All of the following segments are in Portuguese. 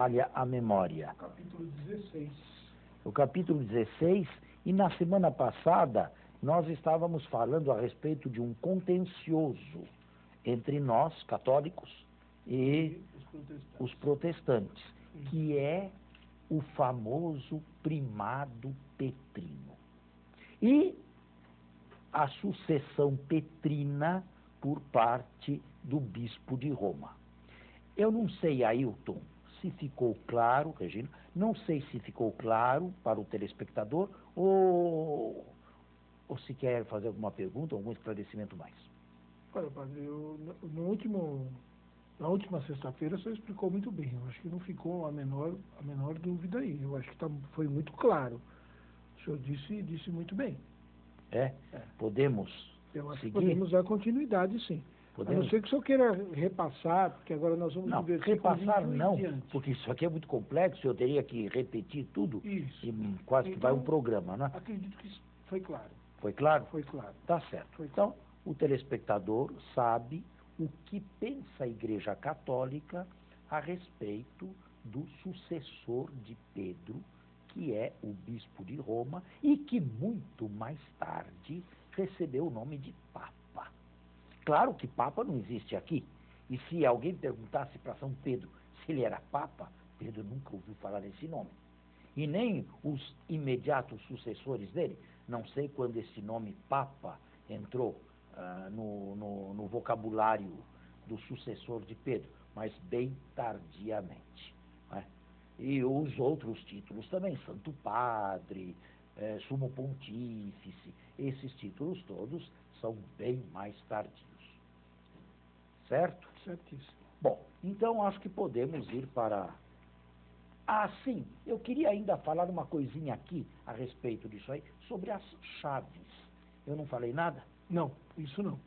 falha a memória. Capítulo 16. O capítulo 16, e na semana passada nós estávamos falando a respeito de um contencioso entre nós, católicos, e os protestantes, que é o famoso primado petrino. E a sucessão petrina por parte do bispo de Roma. Eu não sei, Ailton, se ficou claro, Regina, não sei se ficou claro para o telespectador ou se quer fazer alguma pergunta, algum esclarecimento mais. Olha, padre, na última sexta-feira você explicou muito bem. Eu acho que não ficou a menor dúvida aí. Eu acho que foi muito claro. O senhor disse muito bem. Podemos Eu acho seguir? que podemos dar continuidade, sim. Podemos? A não ser que o senhor queira repassar, porque agora nós vamos Não, ver repassar não, porque isso aqui é muito complexo, eu teria que repetir tudo. Isso. E quase que vai um programa, né? Acredito que isso foi claro. Foi claro? Foi claro. Tá certo. Então, o telespectador sabe o que pensa a Igreja Católica a respeito do sucessor de Pedro, que é o bispo de Roma e que muito mais tarde recebeu o nome de Papa. Claro que Papa não existe aqui. E se alguém perguntasse para São Pedro se ele era Papa, Pedro nunca ouviu falar nesse nome. E nem os imediatos sucessores dele. Não sei quando esse nome Papa entrou no vocabulário do sucessor de Pedro, mas bem tardiamente. Né? E os outros títulos também, Santo Padre, Sumo Pontífice, esses títulos todos são bem mais tardios. Certo? Certíssimo. Bom, então acho que podemos ir para... sim, eu queria ainda falar uma coisinha aqui a respeito disso aí, sobre as chaves. Eu não falei nada? Não, isso não.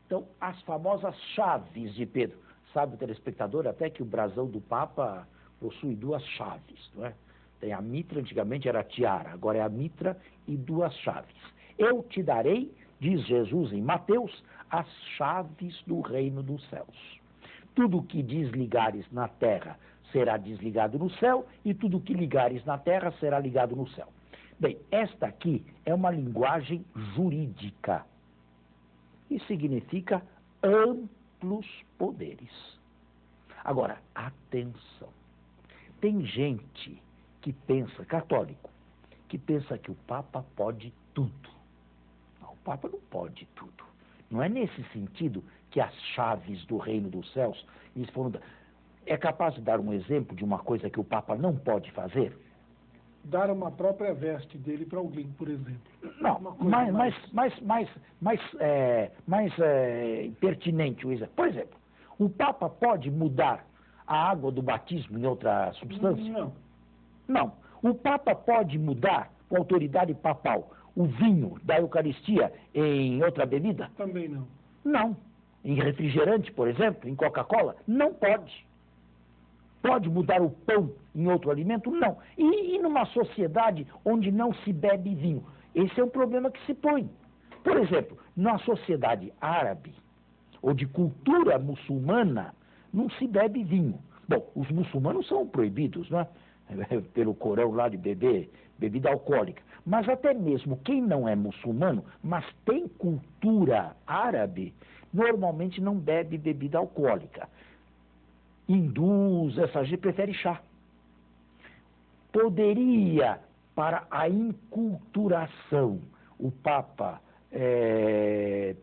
Então, as famosas chaves de Pedro. Sabe o telespectador até que o brasão do Papa possui duas chaves, não é? Tem a mitra, antigamente era a tiara, agora é a mitra e duas chaves. Eu te darei, diz Jesus em Mateus, as chaves do reino dos céus. Tudo que desligares na terra será desligado no céu, e tudo que ligares na terra será ligado no céu. Bem, esta aqui é uma linguagem jurídica e significa amplos poderes. Agora, atenção. Tem gente que pensa, católico, que pensa que o Papa pode tudo. Não, o Papa não pode tudo. Não é nesse sentido que as chaves do reino dos céus... É capaz de dar um exemplo de uma coisa que o Papa não pode fazer? Dar uma própria veste dele para alguém, por exemplo. Não, mais pertinente o exemplo. Por exemplo, o Papa pode mudar a água do batismo em outra substância? Não. Não. O Papa pode mudar, com autoridade papal, o vinho da Eucaristia em outra bebida? Também não. Não. Em refrigerante, por exemplo, em Coca-Cola? Não pode. Pode mudar o pão em outro alimento? Não. E numa sociedade onde não se bebe vinho? Esse é um problema que se põe. Por exemplo, na sociedade árabe, ou de cultura muçulmana, não se bebe vinho. Bom, os muçulmanos são proibidos, não é? Pelo Corão lá de beber bebida alcoólica. Mas até mesmo quem não é muçulmano, mas tem cultura árabe, normalmente não bebe bebida alcoólica. Hindus, essa gente prefere chá. Poderia, para a inculturação, o Papa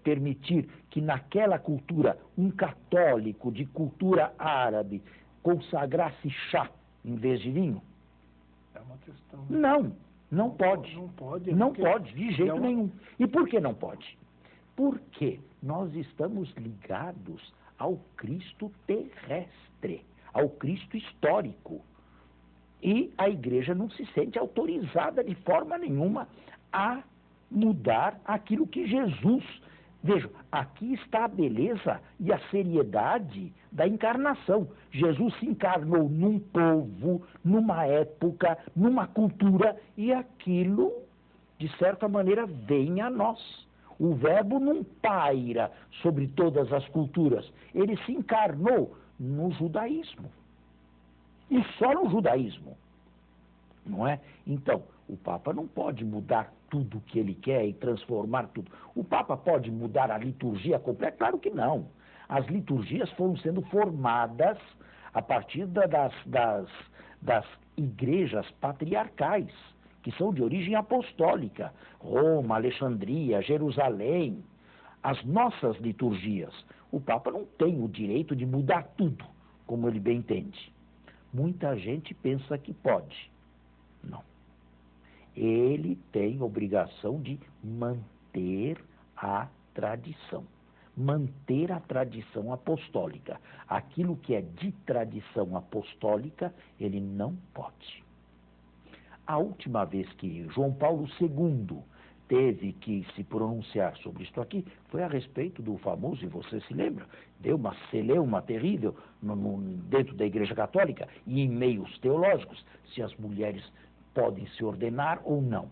permitir que naquela cultura um católico de cultura árabe consagrasse chá em vez de vinho? É uma questão... Não pode. Não pode. Não pode, de jeito nenhum. E por que não pode? Porque nós estamos ligados ao Cristo terrestre, ao Cristo histórico. E a Igreja não se sente autorizada de forma nenhuma a mudar aquilo que Jesus... Vejam, aqui está a beleza e a seriedade da encarnação. Jesus se encarnou num povo, numa época, numa cultura, e aquilo, de certa maneira, vem a nós. O Verbo não paira sobre todas as culturas. Ele se encarnou no judaísmo. E só no judaísmo, não é? Então, o Papa não pode mudar tudo o que ele quer e transformar tudo. O Papa pode mudar a liturgia completa? Claro que não. As liturgias foram sendo formadas a partir das igrejas patriarcais, que são de origem apostólica. Roma, Alexandria, Jerusalém. As nossas liturgias. O Papa não tem o direito de mudar tudo, como ele bem entende. Muita gente pensa que pode. Não. Ele tem obrigação de manter a tradição. Manter a tradição apostólica. Aquilo que é de tradição apostólica, ele não pode. A última vez que João Paulo II teve que se pronunciar sobre isto aqui foi a respeito do famoso, e você se lembra, deu uma celeuma terrível dentro da Igreja Católica e em meios teológicos, se as mulheres podem se ordenar ou não.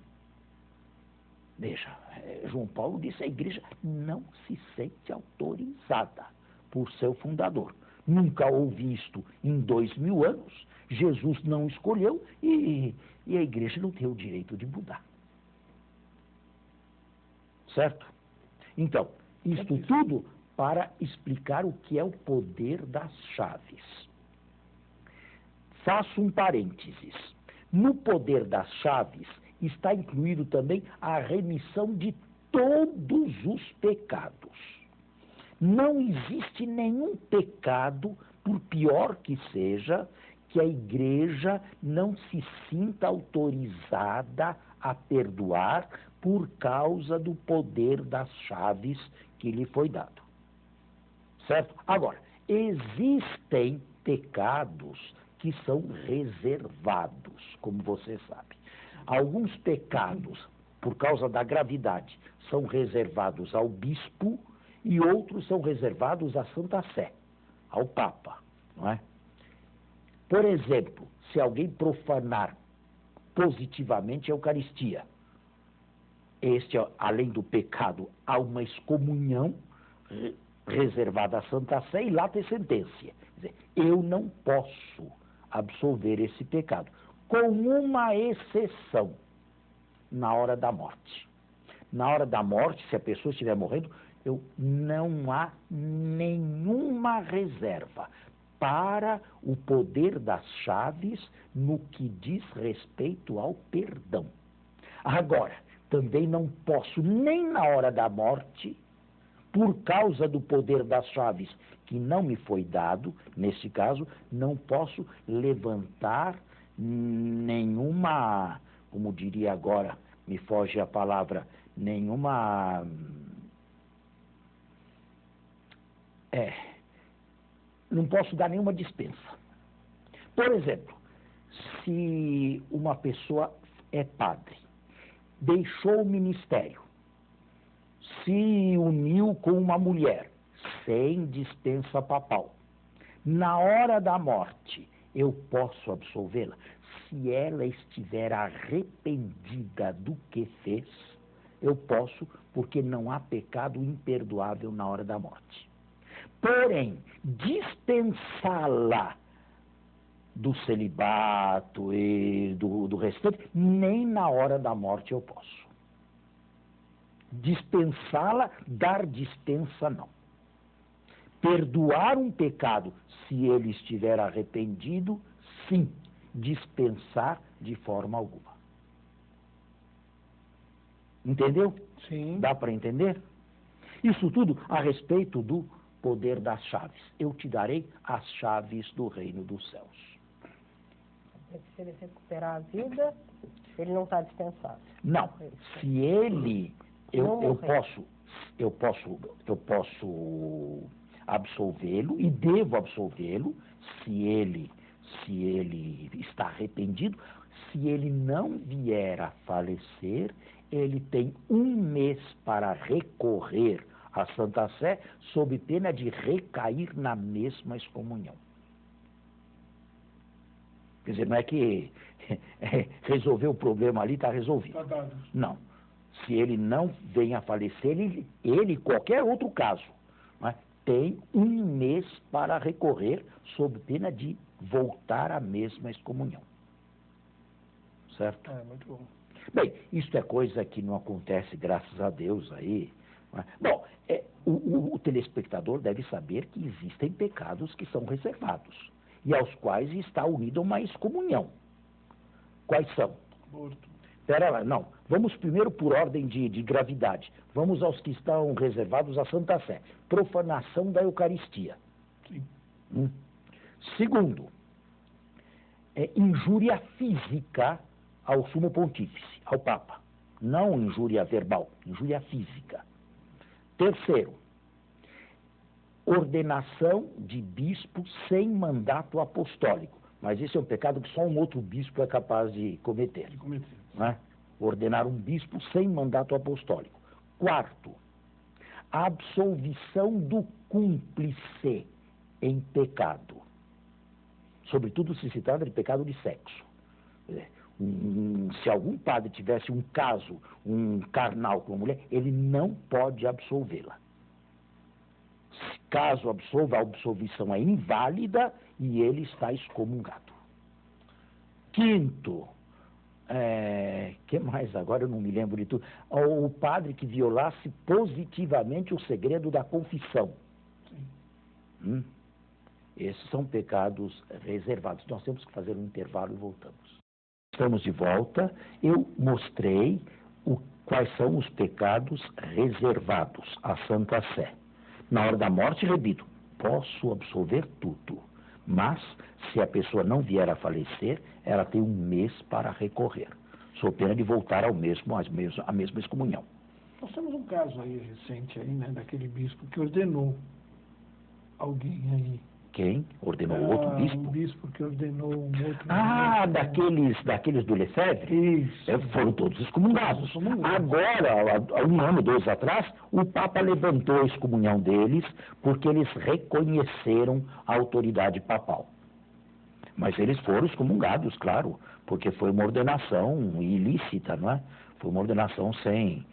Veja, João Paulo disse que a Igreja não se sente autorizada por seu fundador. Nunca houve isto em 2000 anos, Jesus não escolheu e a Igreja não tem o direito de mudar. Certo? Então, isto tudo para explicar o que é o poder das chaves. Faço um parênteses. No poder das chaves está incluído também a remissão de todos os pecados. Não existe nenhum pecado, por pior que seja, que a Igreja não se sinta autorizada a perdoar por causa do poder das chaves que lhe foi dado. Certo? Agora, existem pecados que são reservados, como você sabe. Alguns pecados, por causa da gravidade, são reservados ao bispo e outros são reservados à Santa Sé, ao Papa, não é? Por exemplo, se alguém profanar positivamente a Eucaristia, além do pecado, há uma excomunhão reservada à Santa Sé e lá tem sentença. Quer dizer, eu não posso absolver esse pecado, com uma exceção, na hora da morte. Na hora da morte, se a pessoa estiver morrendo, não há nenhuma reserva para o poder das chaves no que diz respeito ao perdão. Agora, também não posso, nem na hora da morte, por causa do poder das chaves que não me foi dado, nesse caso, não posso levantar nenhuma, como diria agora, me foge a palavra, nenhuma... não posso dar nenhuma dispensa. Por exemplo, se uma pessoa é padre, deixou o ministério, se uniu com uma mulher, sem dispensa papal. Na hora da morte, eu posso absolvê-la? Se ela estiver arrependida do que fez, eu posso, porque não há pecado imperdoável na hora da morte. Porém, dispensá-la do celibato e do restante, nem na hora da morte eu posso. Dispensá-la, dar dispensa, não. Perdoar um pecado, se ele estiver arrependido, sim. Dispensar de forma alguma. Entendeu? Sim. Dá para entender? Isso tudo a respeito do poder das chaves. Eu te darei as chaves do reino dos céus. Se ele recuperar a vida, ele não está dispensado. Não. Se ele... Eu posso absolvê-lo e devo absolvê-lo se ele está arrependido. Se ele não vier a falecer, ele tem 1 mês para recorrer à Santa Sé, sob pena de recair na mesma excomunhão. Quer dizer, não é que resolver o problema ali, está resolvido. Tá dado. Não. Se ele não vem a falecer, ele qualquer outro caso, não é, tem 1 mês para recorrer sob pena de voltar à mesma excomunhão. Certo? Muito bom. Bem, isso é coisa que não acontece, graças a Deus, aí. Bom, o telespectador deve saber que existem pecados que são reservados e aos quais está unida uma excomunhão. Quais são? Aborto. Espera lá, não. Vamos primeiro por ordem de gravidade. Vamos aos que estão reservados à Santa Sé. Profanação da Eucaristia. Sim. Segundo, injúria física ao sumo pontífice, ao Papa. Não injúria verbal, injúria física. Terceiro, ordenação de bispo sem mandato apostólico. Mas esse é um pecado que só um outro bispo é capaz de cometer. Não é? Ordenar um bispo sem mandato apostólico. Quarto, a absolvição do cúmplice em pecado. Sobretudo se trata de pecado de sexo. Se algum padre tivesse um caso, um carnal com uma mulher, ele não pode absolvê-la. Caso absolva, a absolvição é inválida e ele está excomungado. Quinto, que mais agora? Eu não me lembro de tudo. O padre que violasse positivamente o segredo da confissão. Esses são pecados reservados. Nós temos que fazer um intervalo e voltamos. Estamos de volta. Eu mostrei quais são os pecados reservados à Santa Sé. Na hora da morte, repito, posso absolver tudo. Mas, se a pessoa não vier a falecer, ela tem 1 mês para recorrer. Sou pena de voltar à mesma excomunhão. Nós temos um caso aí recente, aí, né, daquele bispo que ordenou alguém aí. Quem? Ordenou outro bispo? Um bispo que ordenou um outro... daqueles do Lefebvre? Isso. Foram todos excomungados. Agora, há 1 ano, 2 atrás, o Papa levantou a excomunhão deles porque eles reconheceram a autoridade papal. Mas eles foram excomungados, claro, porque foi uma ordenação ilícita, não é? Foi uma ordenação sem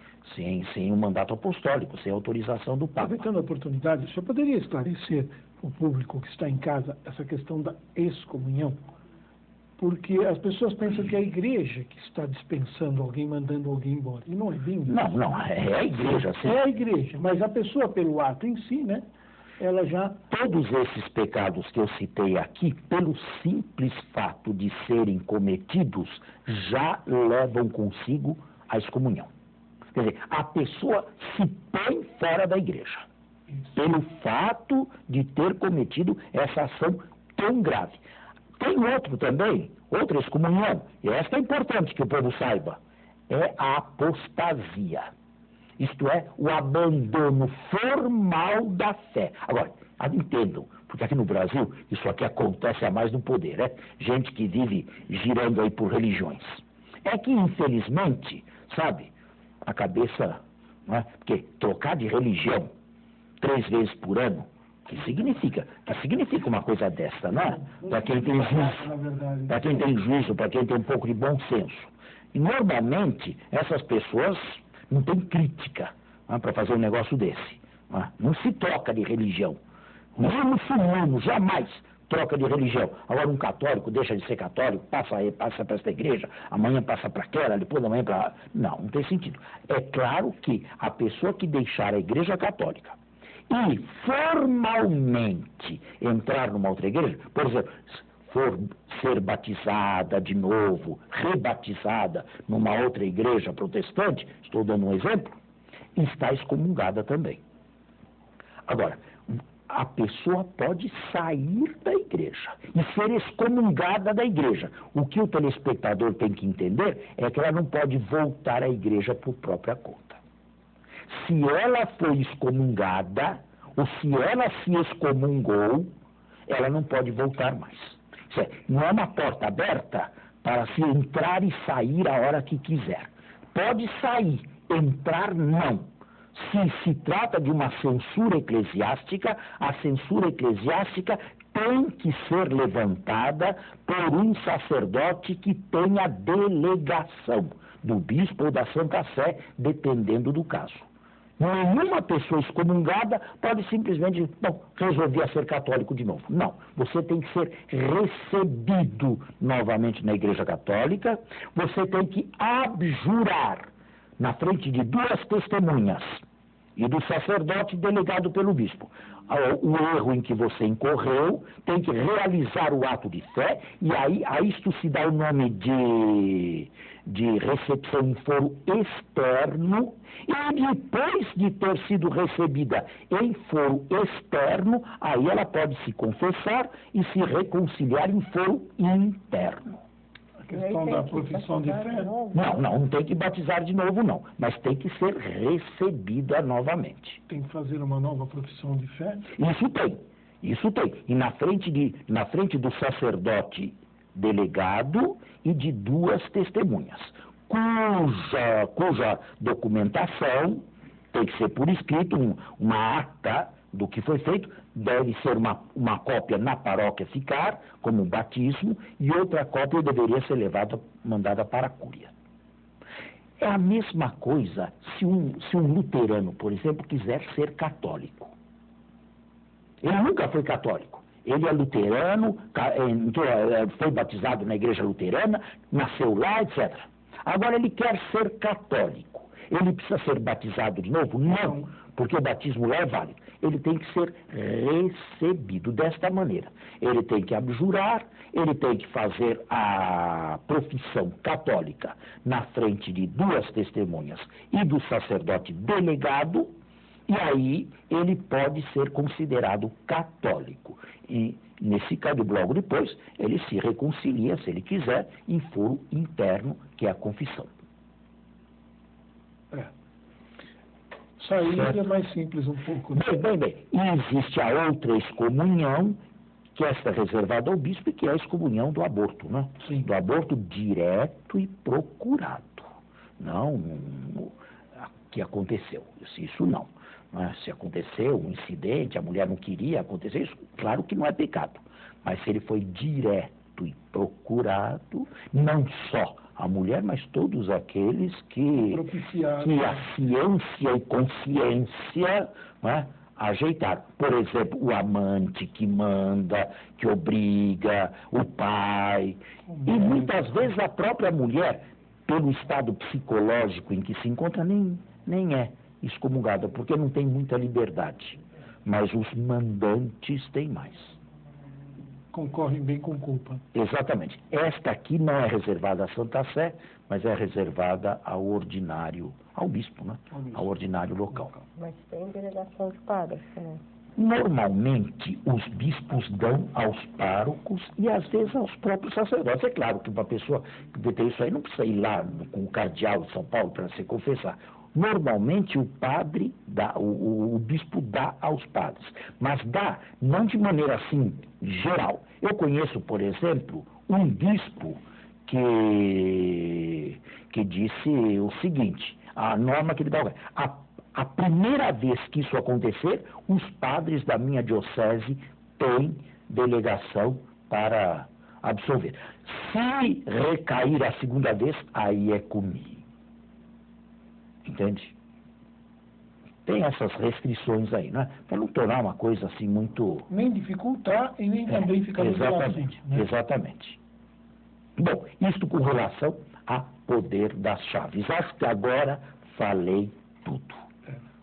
um mandato apostólico, sem autorização do Papa. Aproveitando a oportunidade, o senhor poderia esclarecer o público que está em casa essa questão da excomunhão? Porque as pessoas pensam que é a igreja que está dispensando alguém, mandando alguém embora. E não é bem isso. Não, é a igreja. Sim. É a igreja, mas a pessoa, pelo ato em si, né? Ela já... Todos esses pecados que eu citei aqui, pelo simples fato de serem cometidos, já levam consigo a excomunhão. Quer dizer, a pessoa se põe fora da igreja. Pelo fato de ter cometido essa ação tão grave. Tem outro também, outra excomunhão, e esta é importante que o povo saiba, é a apostasia. Isto é, o abandono formal da fé. Agora, entendam, porque aqui no Brasil, isso aqui acontece a mais no poder, né? Gente que vive girando aí por religiões. É que, infelizmente, sabe, a cabeça, não é? Porque trocar de religião 3 vezes por ano, que significa uma coisa dessa, não é? Para quem tem juízo, para quem tem um pouco de bom senso. E normalmente essas pessoas não têm crítica para fazer um negócio desse. Não se troca de religião. Nem muçulmano jamais troca de religião. Agora um católico deixa de ser católico, passa para esta igreja, amanhã passa para aquela, depois da manhã para... Não tem sentido. É claro que a pessoa que deixar a igreja católica e formalmente entrar numa outra igreja, por exemplo, for ser batizada de novo, rebatizada numa outra igreja protestante, estou dando um exemplo, está excomungada também. Agora, a pessoa pode sair da igreja e ser excomungada da igreja. O que o telespectador tem que entender é que ela não pode voltar à igreja por própria conta. Se ela foi excomungada, ou se ela se excomungou, ela não pode voltar mais. Isso não é uma porta aberta para se entrar e sair a hora que quiser. Pode sair, entrar não. Se trata de uma censura eclesiástica, a censura eclesiástica tem que ser levantada por um sacerdote que tenha delegação do bispo ou da Santa Sé, dependendo do caso. Nenhuma pessoa excomungada pode simplesmente, resolver a ser católico de novo. Não. Você tem que ser recebido novamente na Igreja Católica, você tem que abjurar na frente de 2 testemunhas e do sacerdote delegado pelo bispo. O erro em que você incorreu, tem que realizar o ato de fé, e aí a isto se dá o nome de recepção em foro externo, e depois de ter sido recebida em foro externo, aí ela pode se confessar e se reconciliar em foro interno. A questão da profissão de fé. Não tem que batizar de novo, não. Mas tem que ser recebida novamente. Tem que fazer uma nova profissão de fé? Isso tem. E na frente do sacerdote delegado e de 2 testemunhas, cuja documentação tem que ser por escrito, uma ata do que foi feito, deve ser uma cópia na paróquia ficar, como um batismo, e outra cópia deveria ser mandada para a cúria. É a mesma coisa se um luterano, por exemplo, quiser ser católico. Ele nunca foi católico. Ele é luterano, foi batizado na igreja luterana, nasceu lá, etc. Agora ele quer ser católico. Ele precisa ser batizado de novo? Não, porque o batismo lá é válido. Ele tem que ser recebido desta maneira. Ele tem que abjurar, ele tem que fazer a profissão católica na frente de 2 testemunhas e do sacerdote delegado, e aí ele pode ser considerado católico. E nesse caso, logo depois, ele se reconcilia, se ele quiser, em foro interno, que é a confissão. Sair é mais simples um pouco. Né? Bem. E existe a outra excomunhão, que esta é reservada ao bispo, e que é a excomunhão do aborto, né? Sim. Do aborto direto e procurado. Não que aconteceu. Isso não. Se aconteceu um incidente, a mulher não queria acontecer, isso claro que não é pecado. Mas se ele foi direto e procurado, não só a mulher, mas todos aqueles que a ciência e consciência ajeitaram. Por exemplo, o amante que manda, que obriga, o pai. E muitas vezes a própria mulher, pelo estado psicológico em que se encontra, nem é excomungada, porque não tem muita liberdade. Mas os mandantes têm mais. Concorrem bem com culpa. Exatamente. Esta aqui não é reservada à Santa Sé, mas é reservada ao ordinário, ao bispo, né? Ao ordinário local. Mas tem delegação de padres, né? Normalmente, os bispos dão aos párocos e, às vezes, aos próprios sacerdotes. É claro que uma pessoa que tem isso aí não precisa ir lá com o cardeal de São Paulo para se confessar. Normalmente o padre dá, o bispo dá aos padres, mas dá não de maneira assim geral. Eu conheço, por exemplo, um bispo que disse o seguinte, a norma que ele dá, a primeira vez que isso acontecer, os padres da minha diocese têm delegação para absolver. Se recair a segunda vez, aí é comigo. Entende? Tem essas restrições aí, né? Para não tornar uma coisa assim muito... Nem dificultar e nem também ficar muito à frente, né? Exatamente. Bom, isto com relação a poder das chaves. Acho que agora falei tudo.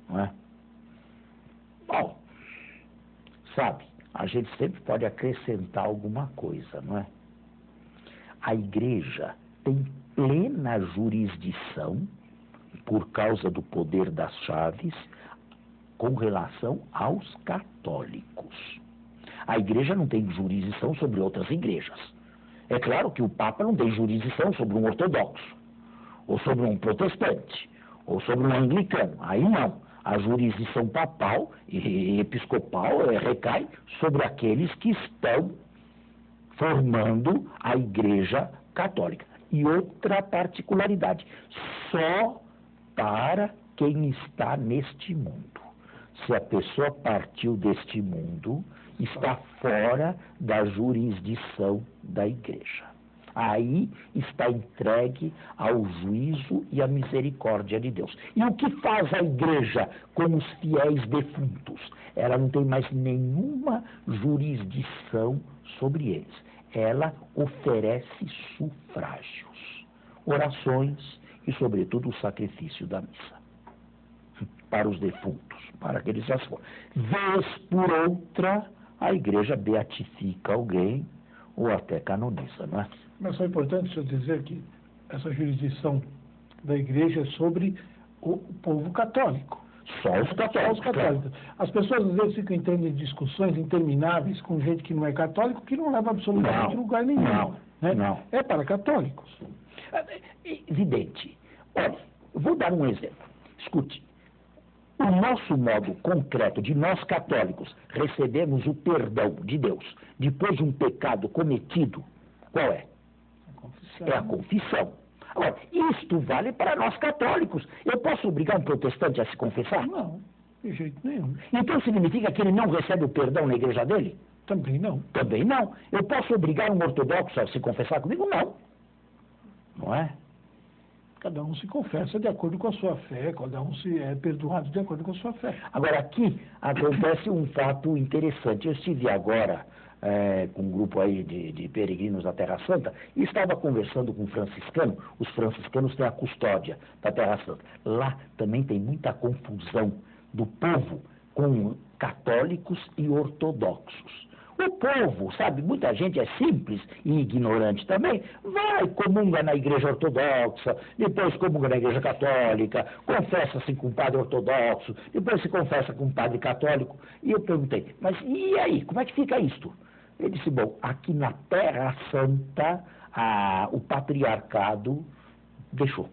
Não é? Bom, sabe, a gente sempre pode acrescentar alguma coisa, não é? A igreja tem plena jurisdição por causa do poder das chaves, com relação aos católicos. A igreja não tem jurisdição sobre outras igrejas. É claro que o Papa não tem jurisdição sobre um ortodoxo, ou sobre um protestante, ou sobre um anglicano. Aí não. A jurisdição papal e episcopal recai sobre aqueles que estão formando a igreja católica. E outra particularidade, só para quem está neste mundo. Se a pessoa partiu deste mundo, está fora da jurisdição da igreja. Aí está entregue ao juízo e à misericórdia de Deus. E o que faz a igreja com os fiéis defuntos? Ela não tem mais nenhuma jurisdição sobre eles. Ela oferece sufrágios, orações e, sobretudo, o sacrifício da missa para os defuntos, para que eles já foram. Vez por outra, a igreja beatifica alguém ou até canoniza, não é? Mas é importante eu dizer que essa jurisdição da igreja é sobre o povo católico. Só os católicos. Só os católicos. As pessoas às vezes ficam entrando em discussões intermináveis com gente que não é católico, que não leva absolutamente lugar nenhum. Não. É para católicos. É evidente. Olha, eu vou dar um exemplo. Escute. O nosso modo concreto de nós católicos recebermos o perdão de Deus depois de um pecado cometido, qual é? A confissão. É a confissão. Agora, isto vale para nós católicos. Eu posso obrigar um protestante a se confessar? Não, de jeito nenhum. Então significa que ele não recebe o perdão na igreja dele? Também não. Também não. Eu posso obrigar um ortodoxo a se confessar comigo? Não. Não é? Cada um se confessa de acordo com a sua fé, cada um se é perdoado de acordo com a sua fé. Agora, aqui acontece um fato interessante. Eu estive agora com um grupo aí de peregrinos da Terra Santa e estava conversando com um franciscano. Os franciscanos têm a custódia da Terra Santa. Lá também tem muita confusão do povo com católicos e ortodoxos. O povo, sabe, muita gente é simples e ignorante também, vai, comunga na igreja ortodoxa, depois comunga na igreja católica, confessa-se com um padre ortodoxo, depois se confessa com um padre católico. E eu perguntei, mas e aí, como é que fica isto? Ele disse, bom, aqui na Terra Santa, o patriarcado deixou.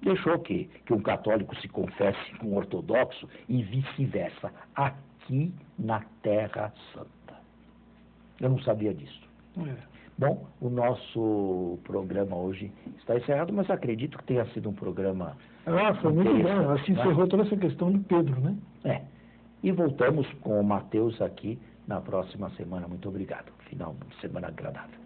Deixou que um católico se confesse com um ortodoxo e vice-versa. Aqui na Terra Santa. Eu não sabia disso. Bom, o nosso programa hoje está encerrado, mas acredito que tenha sido um programa... foi muito bom. Assim encerrou toda essa questão do Pedro, né? E voltamos com o Mateus aqui na próxima semana. Muito obrigado. Final de semana agradável.